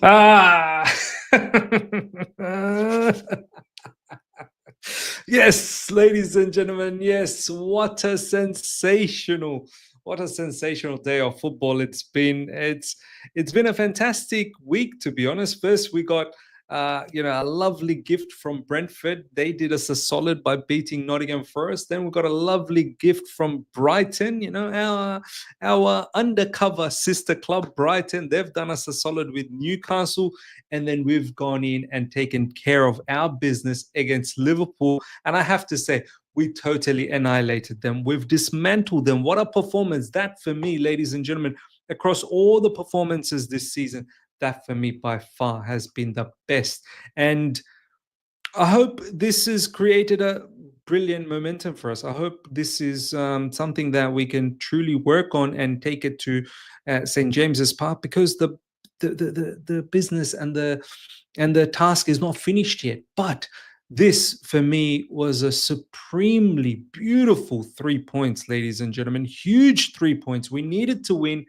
ah. Yes, ladies and gentlemen, yes, what a sensational day of football it's been. It's been a fantastic week, to be honest. First, we got a lovely gift from Brentford. They did us a solid by beating Nottingham Forest. Then we got a lovely gift from Brighton. Our undercover sister club, Brighton. They've done us a solid with Newcastle, and then we've gone in and taken care of our business against Liverpool. And I have to say, we totally annihilated them. We've dismantled them. What a performance. That, for me, ladies and gentlemen, across all the performances this season, that for me by far has been the best. And I hope this has created a brilliant momentum for us. I hope this is something that we can truly work on and take it to St. James's Park, because the business and the task is not finished yet. But this, for me, was a supremely beautiful 3 points, ladies and gentlemen. Huge 3 points. We needed to win.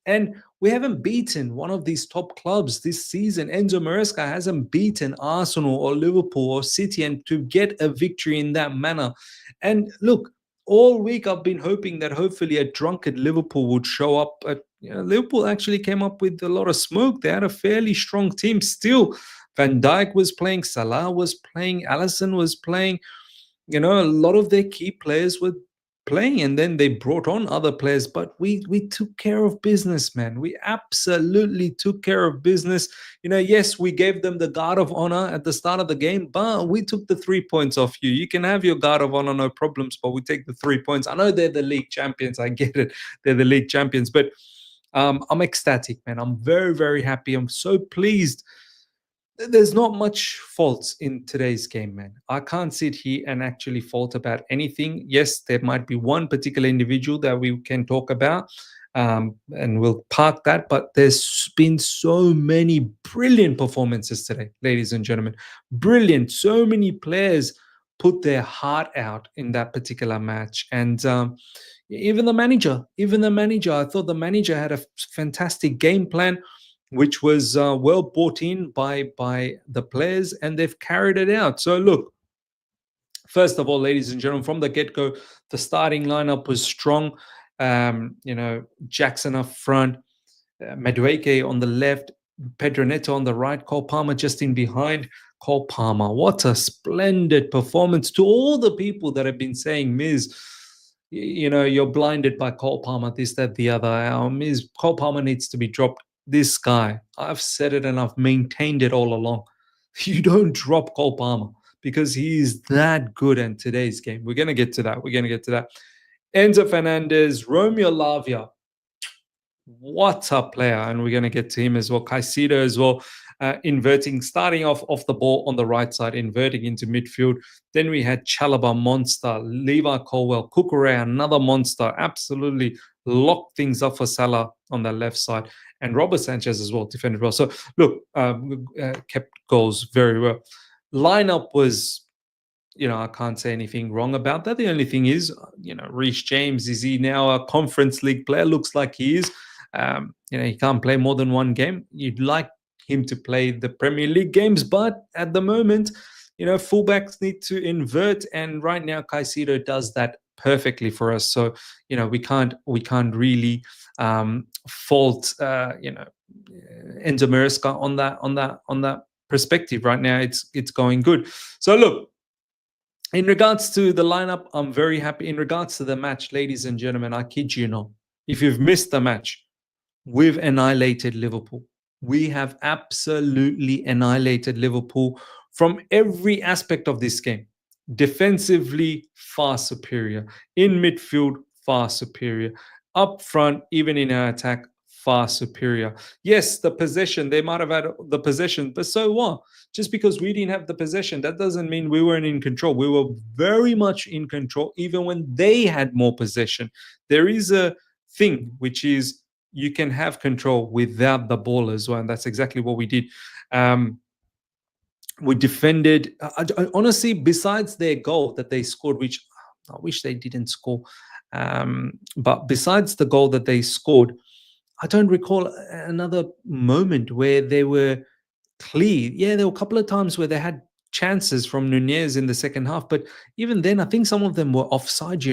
And we haven't beaten one of these top clubs this season. Enzo Maresca hasn't beaten Arsenal or Liverpool or City, and to get a victory in that manner. And look, all week I've been hoping that hopefully a drunken Liverpool would show up. But Liverpool actually came up with a lot of smoke. They had a fairly strong team still. Van Dijk was playing, Salah was playing, Alisson was playing. A lot of their key players were playing, and then they brought on other players, but we took care of business, man. We absolutely took care of business. Yes, we gave them the guard of honor at the start of the game, but we took the 3 points off you. You can have your guard of honor, no problems, but we take the 3 points. I know they're the league champions. I get it. They're the league champions, but I'm ecstatic, man. I'm very, very happy. I'm so pleased. There's not much faults in today's game, man. I can't sit here and actually fault about anything. Yes, there might be one particular individual that we can talk about, and we'll park that. But there's been so many brilliant performances today, ladies and gentlemen. Brilliant. So many players put their heart out in that particular match. And even the manager, I thought the manager had a fantastic game plan, which was well bought in by the players, and they've carried it out. So look, first of all, ladies and gentlemen, from the get-go, the starting lineup was strong. Jackson up front, Madueke on the left, Pedro Neto on the right, Cole Palmer just in behind. Cole Palmer, what a splendid performance. To all the people that have been saying, Miz, you're blinded by Cole Palmer, this, that, the other. Miz, Cole Palmer needs to be dropped. This guy, I've said it and I've maintained it all along. You don't drop Cole Palmer because he's that good in today's game. We're going to get to that. Enzo Fernandez, Romeo Lavia, what a player. And we're going to get to him as well. Caicedo as well, starting off the ball on the right side, inverting into midfield. Then we had Chalobah, monster. Levi Colwell, Cucurella, another monster. Absolutely locked things up for Salah on the left side. And Robert Sanchez as well, defended well. So, look, kept goals very well. Lineup was, I can't say anything wrong about that. The only thing is, Reece James, is he now a Conference League player? Looks like he is. He can't play more than one game. You'd like him to play the Premier League games, but at the moment, fullbacks need to invert, and right now Caicedo does that perfectly for us. So we can't really fault Enzo Maresca on that perspective. Right now, it's going good. So look, in regards to the lineup, I'm very happy. In regards to the match, ladies and gentlemen, I kid you not, if you've missed the match, we've annihilated Liverpool. We have absolutely annihilated Liverpool from every aspect of this game. Defensively, far superior. In midfield, far superior. Up front, even in our attack, far superior. Yes, the possession, they might have had the possession, but so what? Just because we didn't have the possession, that doesn't mean we weren't in control. We were very much in control, even when they had more possession. There is a thing, which is you can have control without the ball as well, and that's exactly what we did. We defended, honestly, besides their goal that they scored, which I wish they didn't score, but besides the goal that they scored, I don't recall another moment where they were clear. Yeah, there were a couple of times where they had chances from Nunez in the second half, but even then, I think some of them were offside.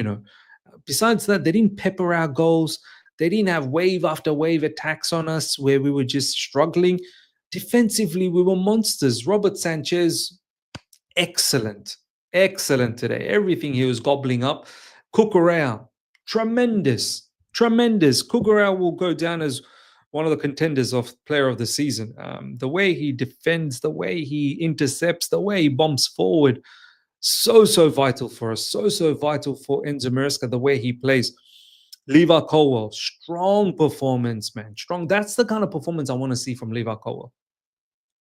Besides that, they didn't pepper our goals. They didn't have wave after wave attacks on us where we were just struggling. Defensively, we were monsters. Robert Sanchez, excellent, excellent today. Everything he was gobbling up. Cucurella, tremendous, tremendous. Cucurella will go down as one of the contenders of player of the season. The way he defends, the way he intercepts, the way he bombs forward, so vital for us. So vital for Enzo Maresca, the way he plays. Levi Colwell, strong performance, man. Strong. That's the kind of performance I want to see from Levi Colwell.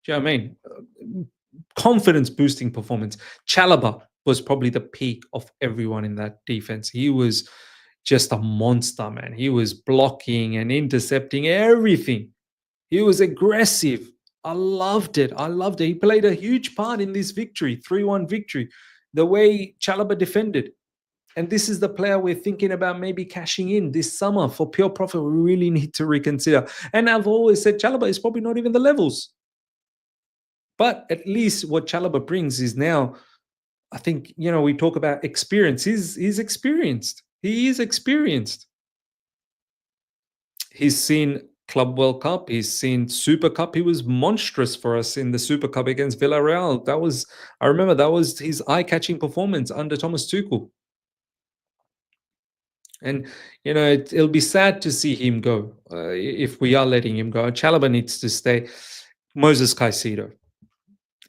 Do you know what I mean? Confidence boosting performance. Chalobah was probably the peak of everyone in that defense. He was just a monster, man. He was blocking and intercepting everything. He was aggressive. I loved it. I loved it. He played a huge part in this victory, 3-1 victory. The way Chalobah defended. And this is the player we're thinking about maybe cashing in this summer for pure profit. We really need to reconsider. And I've always said Chalobah is probably not even the levels. But at least what Chalobah brings is now, I think, we talk about experience. He's experienced. He is experienced. He's seen Club World Cup. He's seen Super Cup. He was monstrous for us in the Super Cup against Villarreal. I remember that was his eye-catching performance under Thomas Tuchel. And, it'll be sad to see him go if we are letting him go. Chalobah needs to stay. Moses Caicedo,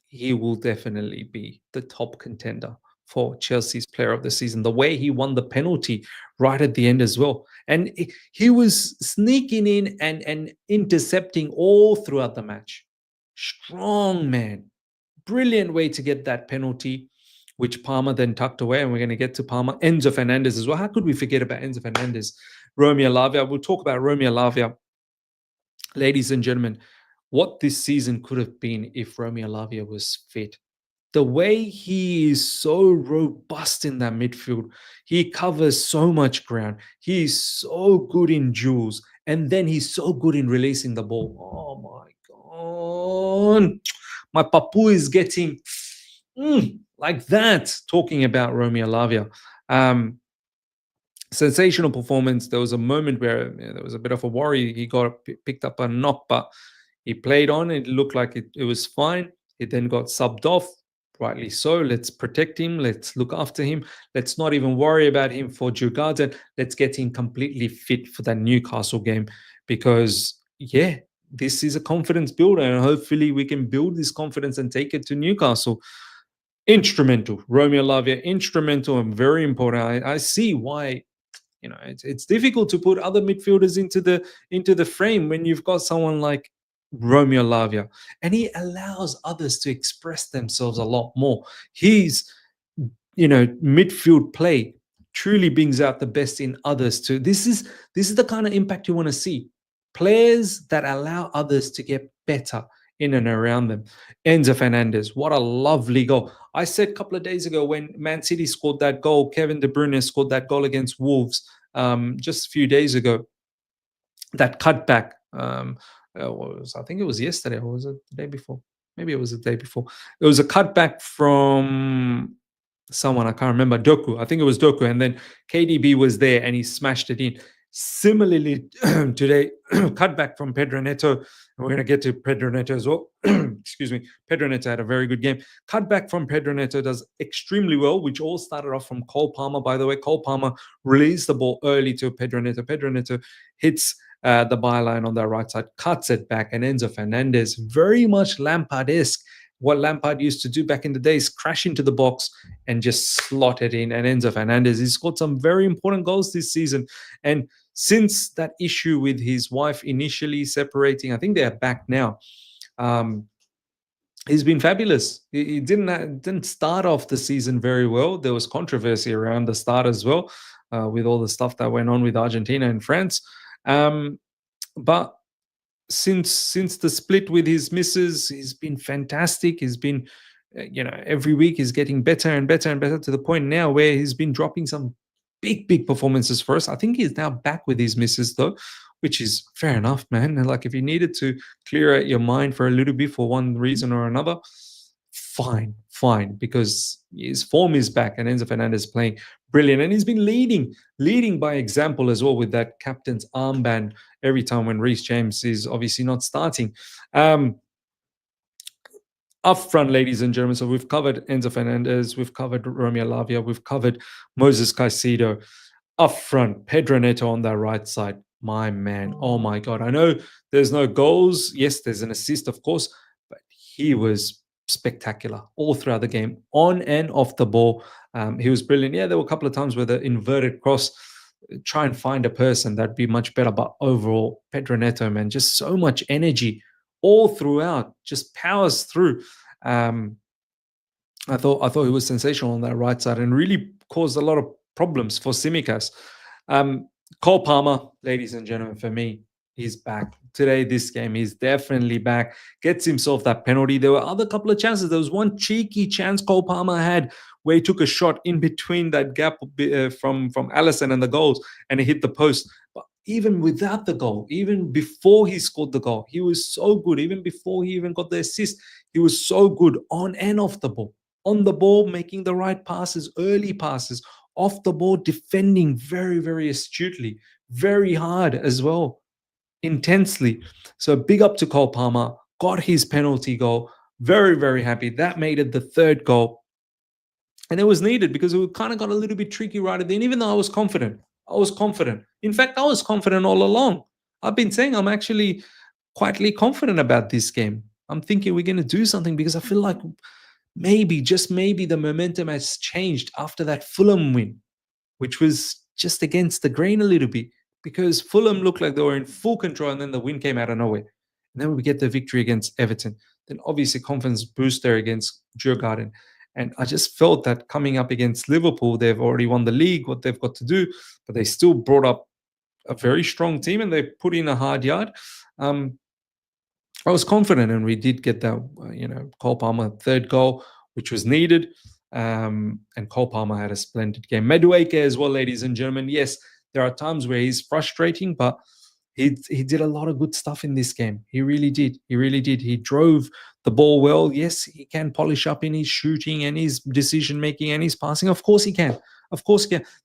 he will definitely be the top contender for Chelsea's player of the season. The way he won the penalty right at the end as well. And he was sneaking in and intercepting all throughout the match. Strong man. Brilliant way to get that penalty, which Palmer then tucked away. And we're going to get to Palmer. Enzo Fernandez as well. How could we forget about Enzo Fernandez? Romeo Lavia. We'll talk about Romeo Lavia. Ladies and gentlemen, what this season could have been if Romeo Lavia was fit. The way he is so robust in that midfield, he covers so much ground. He is so good in duels, and then he's so good in releasing the ball. Oh my God. My papu is getting like that, talking about Romeo Lavia. Sensational performance. There was a moment where there was a bit of a worry. He picked up a knock, but he played on. It looked like it was fine. He then got subbed off, rightly so. Let's protect him. Let's look after him. Let's not even worry about him for Djurgården. Let's get him completely fit for that Newcastle game because, yeah, this is a confidence builder, and hopefully we can build this confidence and take it to Newcastle. Instrumental. Romeo Lavia, instrumental and very important. I see why. It's difficult to put other midfielders into the frame when you've got someone like Romeo Lavia, and he allows others to express themselves a lot more. His, midfield play truly brings out the best in others too. This is the kind of impact you want to see. Players that allow others to get better in and around them. Enzo Fernandez, what a lovely goal. I said a couple of days ago when Man City scored that goal, Kevin De Bruyne scored that goal against Wolves just a few days ago, that cutback, I think it was yesterday, or was it the day before? Maybe it was the day before. It was a cutback from someone, I can't remember, Doku. I think it was Doku. And then KDB was there and he smashed it in. Similarly, today, cutback from Pedro Neto. And we're going to get to Pedro Neto as well. Excuse me. Pedro Neto had a very good game. Cutback from Pedro Neto does extremely well, which all started off from Cole Palmer. By the way, Cole Palmer released the ball early to Pedro Neto. Pedro Neto hits the byline on the right side, cuts it back, and Enzo Fernandez, very much Lampard-esque. What Lampard used to do back in the days, crash into the box and just slot it in. And Enzo Fernandez, he's scored some very important goals this season. And since that issue with his wife initially separating, I think they're back now. He's been fabulous. He didn't start off the season very well. There was controversy around the start as well, with all the stuff that went on with Argentina and France. But since the split with his missus, he's been fantastic. He's been, every week he's getting better and better and better, to the point now where he's been dropping some big performances for us. I think he's now back with his missus though, which is fair enough, man. And like if you needed to clear out your mind for a little bit for one reason or another, fine, because his form is back and Enzo Fernandez is playing brilliant, and he's been leading by example as well with that captain's armband every time when Reece James is obviously not starting. Up front, ladies and gentlemen, so we've covered Enzo Fernandez, we've covered Romeo Lavia, we've covered Moses Caicedo. Up front, Pedro Neto on that right side. My man, oh my God. I know there's no goals. Yes, there's an assist, of course, but he was spectacular all throughout the game, on and off the ball. He was brilliant. Yeah, there were a couple of times where the inverted cross, try and find a person that'd be much better. But overall, Pedro Neto, man, just so much energy all throughout, just powers through. I thought he was sensational on that right side and really caused a lot of problems for Tsimikas. Cole Palmer, ladies and gentlemen, for me, he's back. Today, this game, he's definitely back. Gets himself that penalty. There were other couple of chances. There was one cheeky chance Cole Palmer had where he took a shot in between that gap from Alisson and the goals, and he hit the post. But even without the goal, even before he scored the goal, he was so good. Even before he even got the assist, he was so good on and off the ball. On the ball, making the right passes, early passes, off the ball, defending very, very astutely, very hard as well, intensely. So big up to Cole Palmer, got his penalty goal. Very, very happy. That made it the third goal. And it was needed because it kind of got a little bit tricky right at the end, even though I was confident. In fact, I was confident all along. I've been saying I'm actually quietly confident about this game. I'm thinking we're going to do something because I feel like maybe, just maybe, the momentum has changed after that Fulham win, which was just against the grain a little bit because Fulham looked like they were in full control and then the win came out of nowhere. And then we get the victory against Everton. Then obviously confidence booster against Djurgården. And I just felt that coming up against Liverpool, they've already won the league, what they've got to do, but they still brought up a very strong team and they put in a hard yard. I was confident, and we did get that, Cole Palmer third goal, which was needed. And Cole Palmer had a splendid game. Madueke as well, ladies and gentlemen. Yes, there are times where he's frustrating, but he did a lot of good stuff in this game. He really did. He drove the ball well. Yes, he can polish up in his shooting and his decision making and his passing. Of course he can.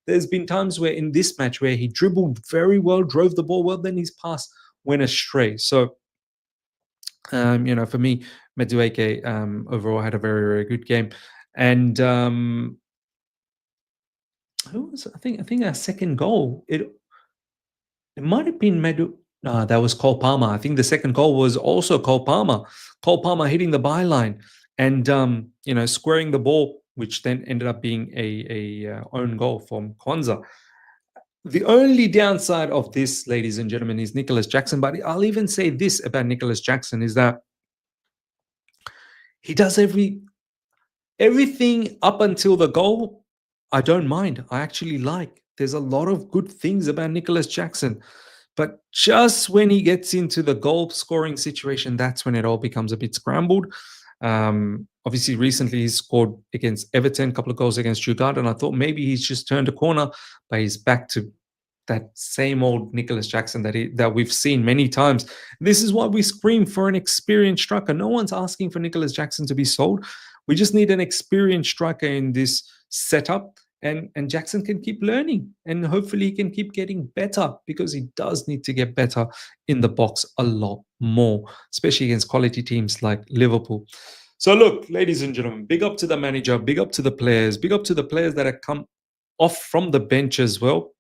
There's been times where in this match where he dribbled very well, drove the ball well, then his pass went astray. So, for me, Madueke overall had a very, very good game. And who was? I think our second goal. It might have been that was Cole Palmer. I think the second goal was also Cole Palmer. Cole Palmer hitting the byline and squaring the ball, which then ended up being a own goal from Kwanzaa. The only downside of this, ladies and gentlemen, is Nicholas Jackson. But I'll even say this about Nicholas Jackson is that he does everything up until the goal. I don't mind. I actually like. There's a lot of good things about Nicholas Jackson. But just when he gets into the goal scoring situation, that's when it all becomes a bit scrambled. Obviously, recently he scored against Everton, a couple of goals against Djurgården. I thought maybe he's just turned a corner, but he's back to that same old Nicholas Jackson that we've seen many times. This is why we scream for an experienced striker. No one's asking for Nicholas Jackson to be sold. We just need an experienced striker in this setup. And Jackson can keep learning and hopefully he can keep getting better because he does need to get better in the box a lot more, especially against quality teams like Liverpool. So look, ladies and gentlemen, big up to the manager, big up to the players, big up to the players that have come off from the bench as well.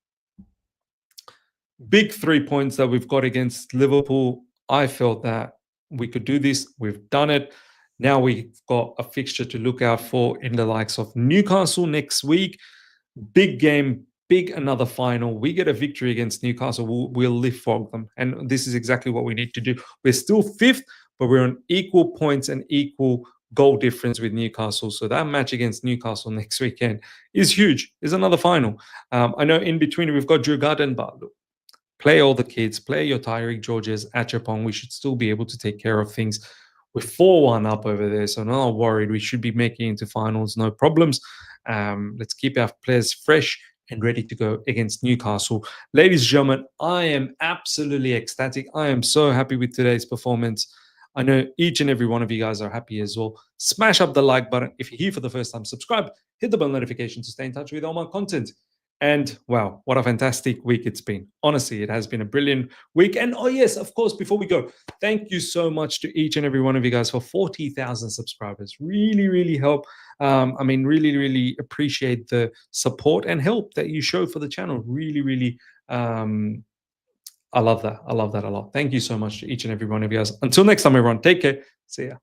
Big 3 points that we've got against Liverpool. I felt that we could do this. We've done it. Now we've got a fixture to look out for in the likes of Newcastle next week. Big game, big another final. We get a victory against Newcastle, we'll leapfrog them. And this is exactly what we need to do. We're still fifth, but we're on equal points and equal goal difference with Newcastle. So that match against Newcastle next weekend is huge. Is another final. I know in between we've got Djurgården, but look, play all the kids, play your Tyreek Georges, Achapong. We should still be able to take care of things. We're 4-1 up over there, so not worried. We should be making it into finals, no problems. Let's keep our players fresh and ready to go against Newcastle. Ladies and gentlemen, I am absolutely ecstatic. I am so happy with today's performance. I know each and every one of you guys are happy as well. Smash up the like button. If you're here for the first time, subscribe, hit the bell notification to stay in touch with all my content. And wow, what a fantastic week it's been. Honestly, it has been a brilliant week. And oh, yes, of course, before we go, thank you so much to each and every one of you guys for 40,000 subscribers. Really, really help. Really, really appreciate the support and help that you show for the channel. Really, really, I love that. I love that a lot. Thank you so much to each and every one of you guys. Until next time, everyone, take care. See ya.